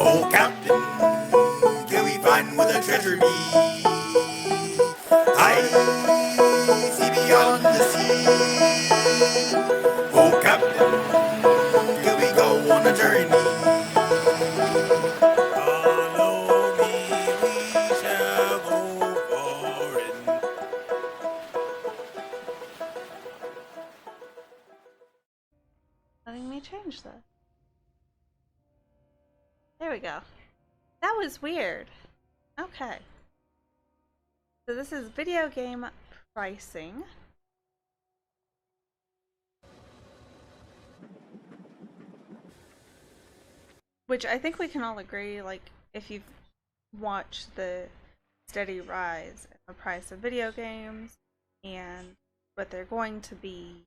Oh, Captain, till we find where the treasure be. I see beyond the sea. Oh, Captain, till we go on a journey. Follow me, we shall go foreign. Letting me change that. There we go. That was weird. Okay. So this is video game pricing. Which I think we can all agree, like, if you've watched the steady rise in the price of video games and what they're going to be,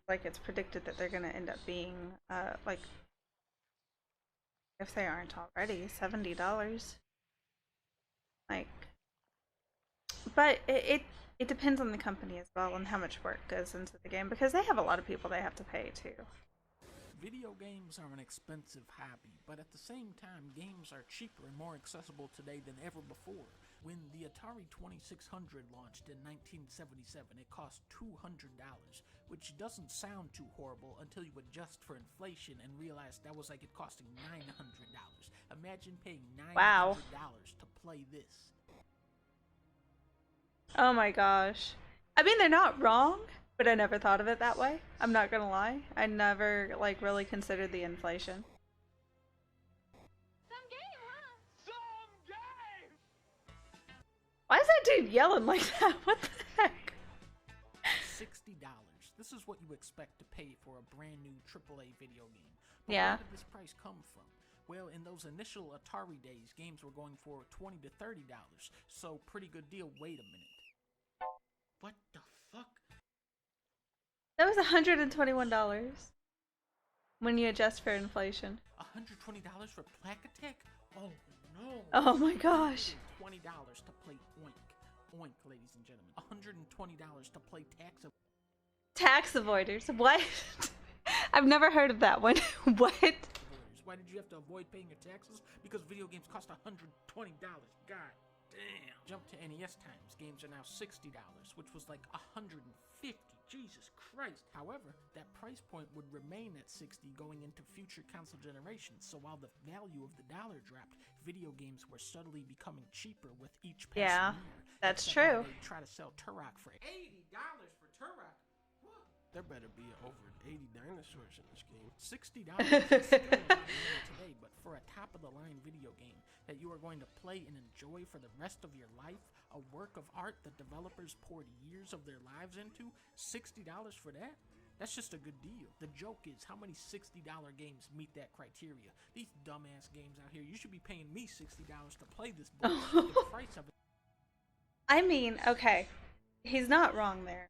like it's predicted that they're going to end up being, like, if they aren't already, $70. Like, but it depends on the company as well and how much work goes into the game because they have a lot of people they have to pay too. Video games are an expensive hobby, but at the same time, games are cheaper and more accessible today than ever before. When the Atari 2600 launched in 1977, it cost $200, which doesn't sound too horrible until you adjust for inflation and realize that was like it costing $900. Imagine paying $900 Wow. to play this. Oh my gosh. I mean, they're not wrong, but I never thought of it that way. I'm not gonna lie. I never, like, really considered the inflation. Some game, huh? Some game! Why is that dude yelling like that? What the heck? $60. This is what you expect to pay for a brand new AAA video game. But Yeah. where did this price come from? Well, in those initial Atari days, games were going for $20 to $30, so pretty good deal. Wait a minute. What the fuck? That was $121 when you adjust for inflation. $120 for Plaque Attack? Oh no. Oh my gosh. $20 to play Oink. Oink, ladies and gentlemen. $120 to play Tax avoiders. What? I've never heard of that one. What? Why did you have to avoid paying your taxes? Because video games cost $120. God damn. Jump to NES times. Games are now $60, which was like $150. Jesus Christ. However, that price point would remain at $60 going into future console generations. So while the value of the dollar dropped, video games were subtly becoming cheaper with each passing year. That's Except true. when they try to sell Turok for $80 for Turok. What? There better be over 80 dinosaurs in this game. $60 is still a lot of money today, but for a top-of-the-line video game that you are going to play and enjoy for the rest of your life, a work of art that developers poured years of their lives into, $60 for that? That's just a good deal. The joke is, how many $60 games meet that criteria? These dumbass games out here, you should be paying me $60 to play this bullshit. The price of it. I mean, okay. He's not wrong there.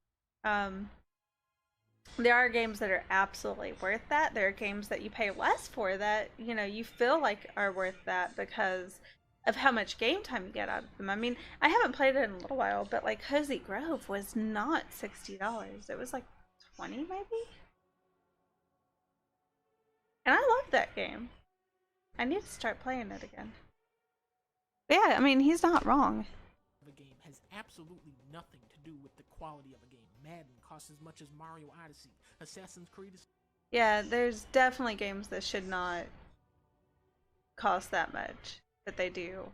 There are games that are absolutely worth that. There are games that you pay less for that, you know, you feel like are worth that because of how much game time you get out of them. I mean, I haven't played it in a little while, but like Cozy Grove was not $60. It was like 20 maybe? And I love that game. I need to start playing it again. But yeah, I mean, he's not wrong. A game has absolutely nothing to do with the quality of a game. Madden costs as much as Mario Odyssey. Assassin's Creed is... Yeah, there's definitely games that should not cost that much, but they do.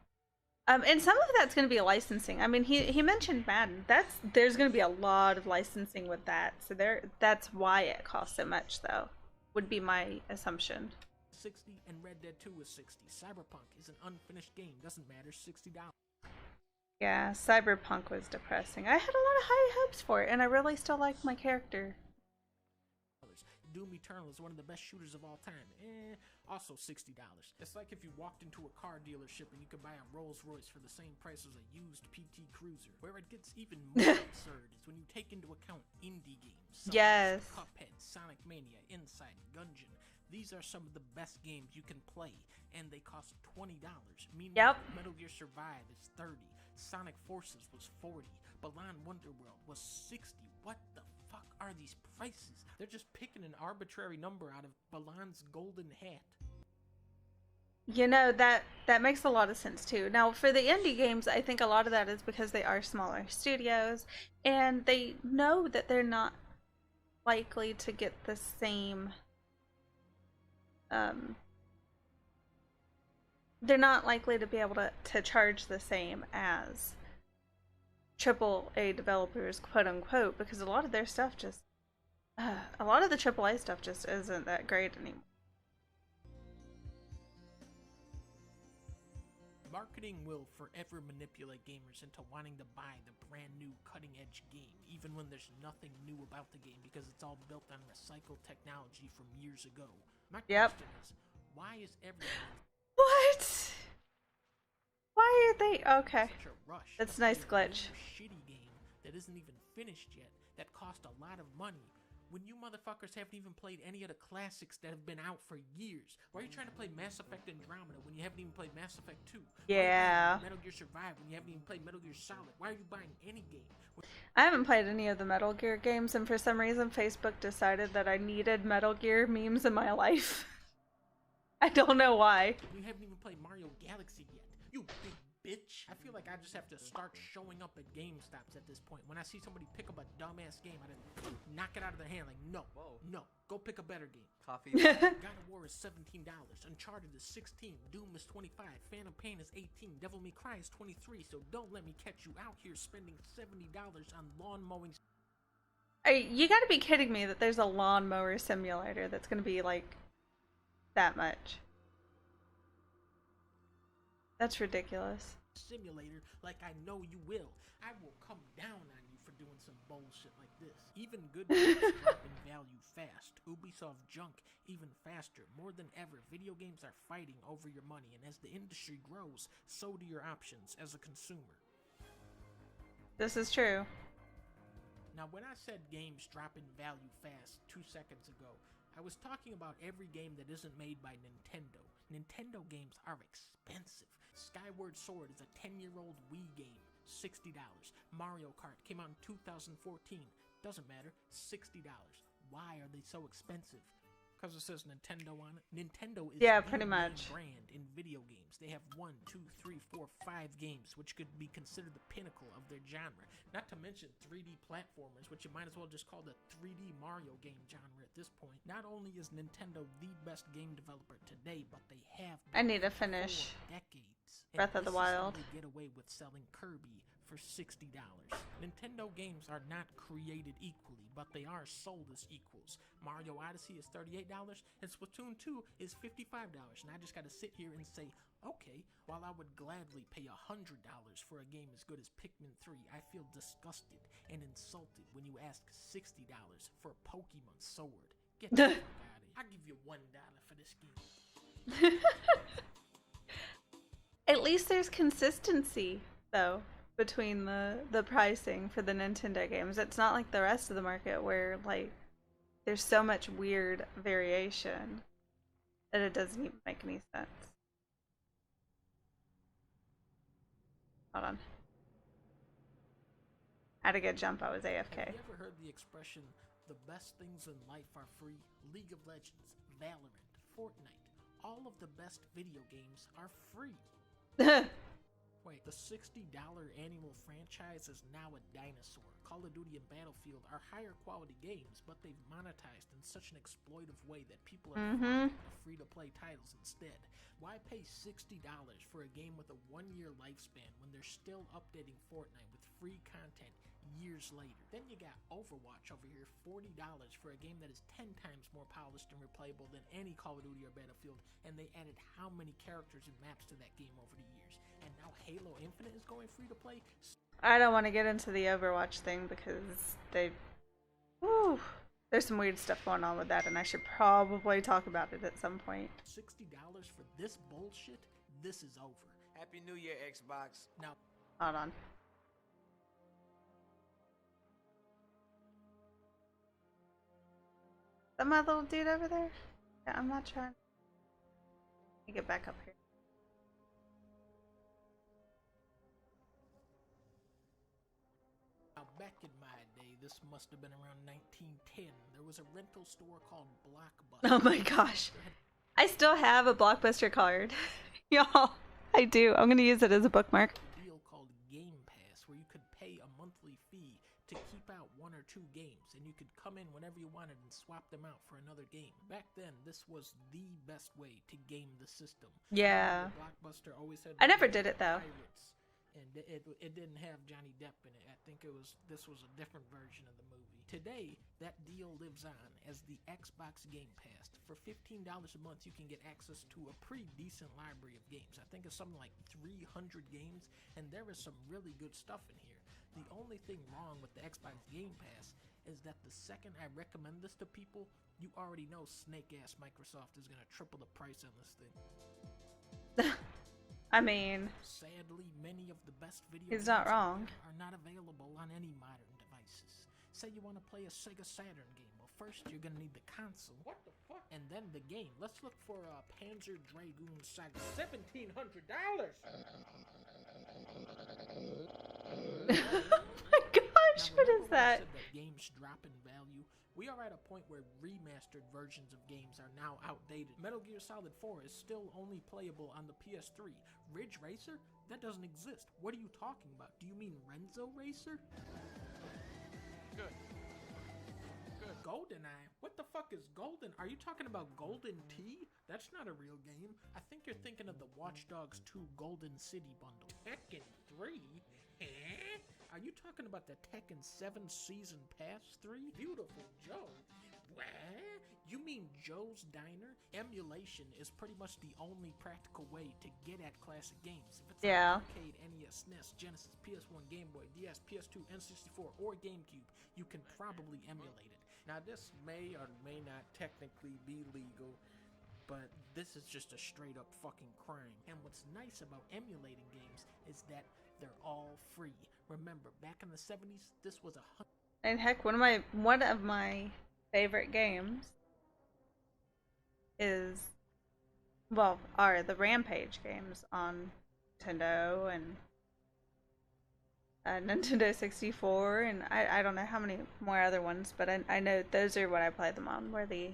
And some of that's going to be licensing. I mean, he mentioned Madden. There's going to be a lot of licensing with that. So that's why it costs so much, though. Would be my assumption. 60 and Red Dead 2 is 60. Cyberpunk is an unfinished game. Doesn't matter. $60. Yeah, Cyberpunk was depressing. I had a lot of high hopes for it, and I really still liked my character. Doom Eternal is one of the best shooters of all time. Also $60. It's like if you walked into a car dealership and you could buy a Rolls Royce for the same price as a used PT Cruiser. Where it gets even more absurd is when you take into account indie games. Yes. Cuphead, Sonic Mania, Inside, Gungeon. These are some of the best games you can play, and they cost $20. Meanwhile, Metal Gear Survive is $30. Sonic Forces was $40. Balan Wonderworld was $60. What the fuck are these prices? They're just picking an arbitrary number out of Balan's golden hat. You know, that makes a lot of sense too. Now, for the indie games, I think a lot of that is because they are smaller studios and they know that they're not likely to get the same um they're not likely to be able to charge the same as triple A developers, quote unquote, because a lot of their stuff just a lot of the AAA stuff just isn't that great anymore. Marketing will forever manipulate gamers into wanting to buy the brand new cutting edge game, even when there's nothing new about the game because it's all built on recycled technology from years ago. My Yep. question is, why is everyone What? Why are they okay? in such a rush? That's to nice play a glitch. new shitty game that isn't even finished yet, that cost a lot of money. When you motherfuckers haven't even played any of the classics that have been out for years. Why are you trying to play Mass Effect Andromeda when you haven't even played Mass Effect 2? Yeah. Metal Gear Survive when you haven't even played Metal Gear Solid? Why are you buying any game? I haven't played any of the Metal Gear games, and for some reason, Facebook decided that I needed Metal Gear memes in my life. I don't know why. You haven't even played Mario Galaxy yet. You big bitch. I feel like I just have to start showing up at GameStops at this point. When I see somebody pick up a dumbass game, I just knock it out of their hand like, no, no, go pick a better game. Coffee. God of War is $17, Uncharted is $16, Doom is $25, Phantom Pain is $18, Devil May Cry is $23, so don't let me catch you out here spending $70 on lawn mowing. You gotta be kidding me that there's a lawnmower simulator that's gonna be like that much. That's ridiculous. Simulator like I know you will. I will come down on you for doing some bullshit like this. Even good games drop in value fast. Ubisoft junk even faster. More than ever, video games are fighting over your money, and as the industry grows, so do your options as a consumer. This is true. Now, when I said games drop in value fast 2 seconds ago, I was talking about every game that isn't made by Nintendo. Nintendo games are expensive. Skyward Sword is a 10-year-old Wii game, $60. Mario Kart came out in 2014, doesn't matter, $60. Why are they so expensive? Because it says Nintendo on it. Nintendo is Yeah, the pretty main much. brand in video games. They have 1, 2, 3, 4, 5 games, which could be considered the pinnacle of their genre. Not to mention 3D platformers, which you might as well just call the 3D Mario game genre at this point. Not only is Nintendo the best game developer today, but they have I need to been finish for decades. And Breath of the this is how Wild. they get away with selling Kirby for $60. Nintendo games are not created equally, but they are sold as equals. Mario Odyssey is $38, and Splatoon 2 is $55, and I just gotta sit here and say, okay, while I would gladly pay $100 for a game as good as Pikmin 3, I feel disgusted and insulted when you ask $60 for Pokemon Sword. Get the fuck out of here. I'll give you $1 for this game. At least there's consistency, though, between the pricing for the Nintendo games. It's not like the rest of the market where, like, there's so much weird variation that it doesn't even make any sense. Hold on. I had a good jump, I was AFK. Have you ever heard the expression, the best things in life are free? League of Legends, Valorant, Fortnite, all of the best video games are free. Wait, the $60 annual franchise is now a dinosaur. Call of Duty and Battlefield are higher quality games, but they've monetized in such an exploitive way that people are flocking to free-to-play titles instead. Why pay $60 for a game with a 1-year lifespan when they're still updating Fortnite with free content years later? Then you got Overwatch over here, $40 for a game that is 10 times more polished and replayable than any Call of Duty or Battlefield, and they added how many characters and maps to that game over the years? And now Halo Infinite is going free to play. I don't want to get into the Overwatch thing because whew, there's some weird stuff going on with that, and I should probably talk about it at some point. $60 for this bullshit? This is over. Happy New Year, Xbox. Now, Hold on. Is that my little dude over there? Yeah, I'm not trying. Let me get back up here. back in my day, this must have been around 1910, there was a rental store called Blockbuster. Oh my gosh. I still have a Blockbuster card. Y'all, I do. I'm gonna use it as a bookmark. Deal called Game Pass, where you could pay a monthly fee to keep out 1 or 2 games, and you could come in whenever you wanted and swap them out for another game. Back then, this was the best way to game the system. Yeah. Blockbuster always had. I never did it though. Pirates, and it didn't have Johnny Depp in it. I think this was a different version of the movie. Today, that deal lives on as the Xbox Game Pass. For $15 a month, you can get access to a pretty decent library of games. I think it's something like 300 games, and there is some really good stuff in here. The only thing wrong with the Xbox Game Pass is that the second I recommend this to people, you already know snake-ass Microsoft is going to triple the price on this thing. I mean, sadly, many of the best video he's games not wrong. are not available on any modern devices. Say you want to play a Sega Saturn game. Well, first you're going to need the console. What the fuck? And then the game. Let's look for Panzer Dragoon Saga. $1,700! Oh my gosh, what is that? I said that games drop in value. We are at a point where remastered versions of games are now outdated. Metal Gear Solid 4 is still only playable on the PS3. Ridge Racer? That doesn't exist. What are you talking about? Do you mean Renzo Racer? Good. GoldenEye? What the fuck is Golden? Are you talking about Golden Tee? That's not a real game. I think you're thinking of the Watch Dogs 2 Golden City bundle. Tekken 3? Eh? Are you talking about the Tekken 7 Season Pass 3? Beautiful Joe. What? You mean Joe's Diner? Emulation is pretty much the only practical way to get at classic games. If it's Yeah. like arcade, NES, SNES, Genesis, PS1, Game Boy, DS, PS2, N64, or GameCube, you can probably emulate it. Now this may or may not technically be legal, but this is just a straight up fucking crime. And what's nice about emulating games is that they're all free. Remember, back in the 70s, this was And heck, one of my favorite games are the Rampage games on Nintendo and Nintendo 64, and I don't know how many more other ones, but I know those are what I play them on, where the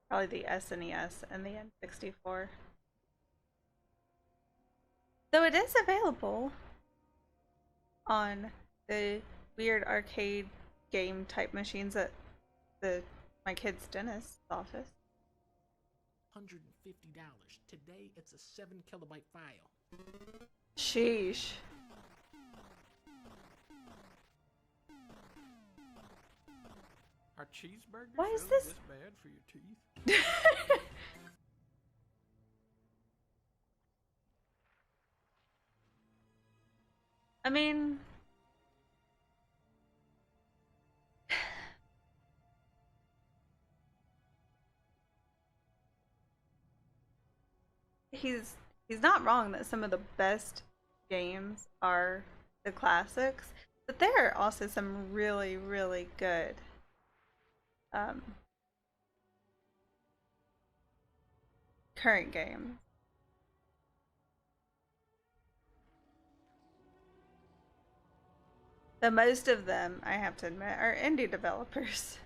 probably the SNES and the N64. Though it is available on the weird arcade game type machines at my kid's dentist's office. $150. Today, it's a 7 kilobyte file. Sheesh. Are cheeseburgers Why is really this- this bad for your teeth? I mean, he's not wrong that some of the best games are the classics, but there are also some really, really good current games. The most of them, I have to admit, are indie developers.